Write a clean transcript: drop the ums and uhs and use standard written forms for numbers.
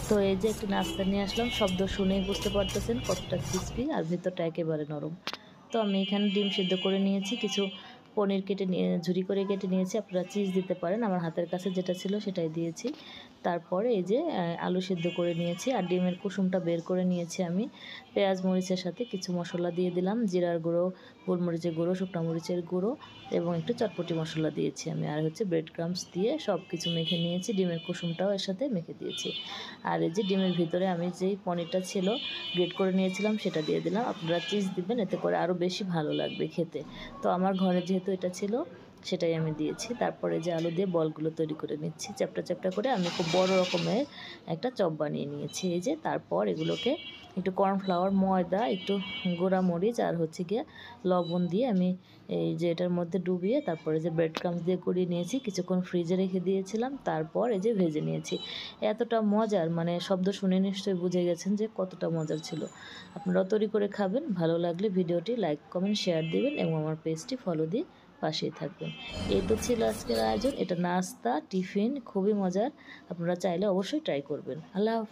তো এই যে একটু নাস্তা নিয়ে আসলাম, শব্দ শুনেই বুঝতে পারতেছেন কতটা ক্রিস্পি আর ভিতরটা একেবারে নরম। তো আমি এখানে ডিম সিদ্ধ করে নিয়েছি, কিছু পনির কেটে নিয়ে ঝুরি করে কেটে নিয়েছি, আপনারা চিজ দিতে পারেন, আমার হাতের কাছে যেটা ছিল সেটাই দিয়েছি। তারপরে এই যে আলু সিদ্ধ করে নিয়েছি আর ডিমের কুসুমটা বের করে নিয়েছি আমি। পেঁয়াজ মরিচের সাথে কিছু মশলা দিয়ে দিলাম, জিরার গুঁড়ো, গোলমরিচের গুঁড়ো, শুকনো মরিচের গুঁড়ো এবং একটু চটপটি মশলা দিয়েছি আমি। আর হচ্ছে ব্রেড ক্রাম্বস দিয়ে সব কিছু মেখে নিয়েছি, ডিমের কুসুমটাও এর সাথে মেখে দিয়েছি। আর এই যে ডিমের ভিতরে আমি যেই পনিরটা ছিল গ্রেট করে নিয়েছিলাম সেটা দিয়ে দিলাম, আপনারা চিজ দিবেন, এতে করে আরও বেশি ভালো লাগবে খেতে। তো আমার ঘরে যেহেতু এটা ছিল সেটাই আমি দিয়েছি। তারপরে যে আলু দিয়ে বলগুলো তৈরি করে নিচ্ছি, চ্যাপটা চ্যাপটা করে আমি খুব বড় রকমের একটা চপ বানিয়ে নিয়েছি। এই যে তারপর এগুলোকে একটু কর্নফ্লাওয়ার, ময়দা, একটু গুঁড়া মরিচ আর হচ্ছে গিয়ে লবণ দিয়ে আমি এই যে এটার মধ্যে ডুবিয়ে তারপরে যে ব্রেড ক্রাম্বস দিয়ে কুড়িয়ে নিয়েছি, কিছুক্ষণ ফ্রিজে রেখে দিয়েছিলাম, তারপর এই যে ভেজে নিয়েছি। এতটা মজার, মানে শব্দ শুনে নিশ্চয়ই বুঝে গেছেন যে কতটা মজার ছিল। আপনারাও তৈরি করে খাবেন। ভালো লাগলে ভিডিওটি লাইক, কমেন্ট, শেয়ার দিবেন এবং আমার পেজটি ফলো দিয়ে পাশেই থাকবেন। এই তো ছিল আজকের আয়োজন। এটা নাস্তা, টিফিন খুবই মজার। আপনারা চাইলে অবশ্যই ট্রাই করবেন। আল্লাহ হাফেজ।